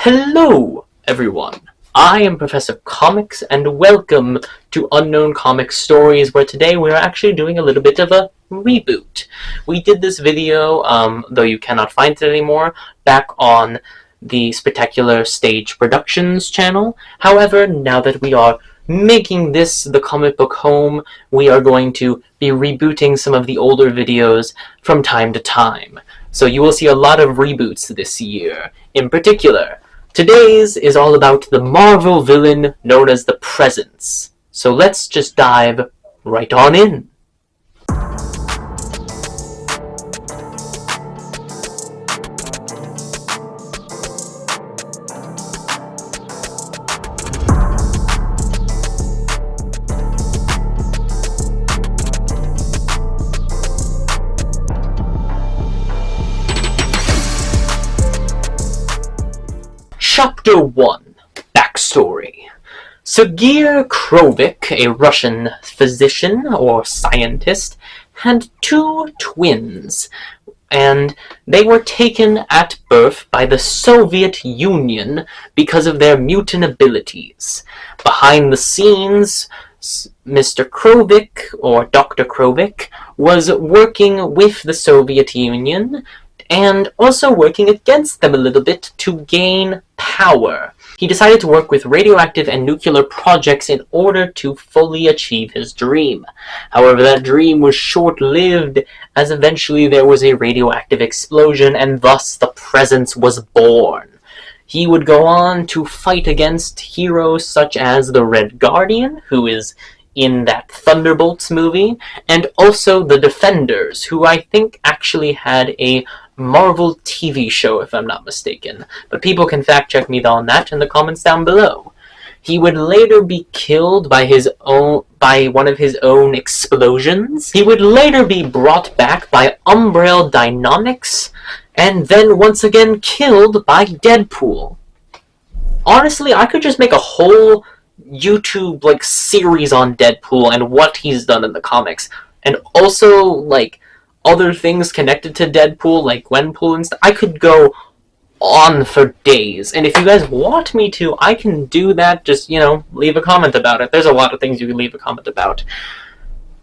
Hello, everyone. I am Professor Comics, and welcome to Unknown Comic Stories, where today we're actually doing a little bit of a reboot. We did this video, though you cannot find it anymore, back on the Spectacular Stage Productions channel. However, now that we are making this the comic book home, we are going to be rebooting some of the older videos from time to time. So you will see a lot of reboots this year. In particular, today's is all about the Marvel villain known as the Presence. So let's just dive right on in. Chapter 1. Backstory. Sergei Krovik, a Russian physician or scientist, had two twins, and they were taken at birth by the Soviet Union because of their mutant abilities. Behind the scenes, Mr. Krovik, or Dr. Krovik, was working with the Soviet Union and also working against them a little bit to gain power. He decided to work with radioactive and nuclear projects in order to fully achieve his dream. However, that dream was short-lived, as eventually there was a radioactive explosion, and thus the Presence was born. He would go on to fight against heroes such as the Red Guardian, who is in that Thunderbolts movie, and also the Defenders, who I think actually had a Marvel TV show, if I'm not mistaken. But people can fact check me on that in the comments down below. He would later be killed by one of his own explosions. He would later be brought back by Umbrella Dynamics, and then once again killed by Deadpool. Honestly, I could just make a whole YouTube series on Deadpool and what he's done in the comics, and also other things connected to Deadpool, like Gwenpool and stuff. I could go on for days, and if you guys want me to, I can do that. Just, leave a comment about it. There's a lot of things you can leave a comment about.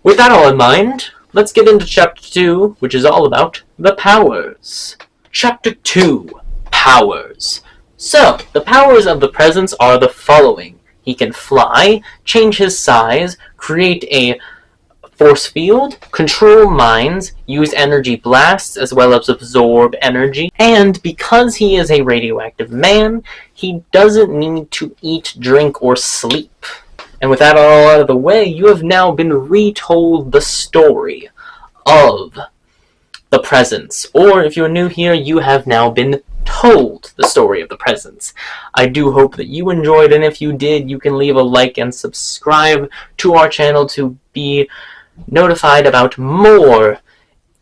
With that all in mind, let's get into Chapter 2, which is all about the powers. Chapter 2, Powers. So, the powers of the Presence are the following. He can fly, change his size, create a force field, control minds, use energy blasts, as well as absorb energy, and because he is a radioactive man, he doesn't need to eat, drink, or sleep. And with that all out of the way, you have now been retold the story of the Presence. Or, if you're new here, you have now been told the story of the Presence. I do hope that you enjoyed, and if you did, you can leave a like and subscribe to our channel to be notified about more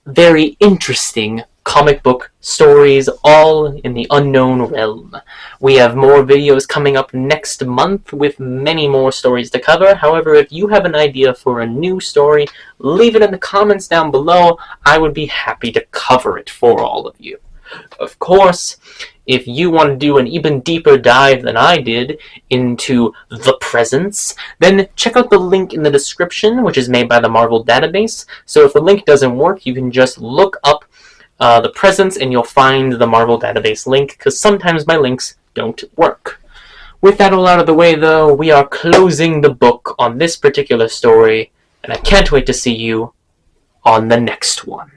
very interesting comic book stories, all in the unknown realm. We have more videos coming up next month with many more stories to cover. However, if you have an idea for a new story, leave it in the comments down below. I would be happy to cover it for all of you. Of course, if you want to do an even deeper dive than I did into the Presence, then check out the link in the description, which is made by the Marvel database. So if the link doesn't work, you can just look up the Presence and you'll find the Marvel database link, because sometimes my links don't work. With that all out of the way, though, we are closing the book on this particular story, and I can't wait to see you on the next one.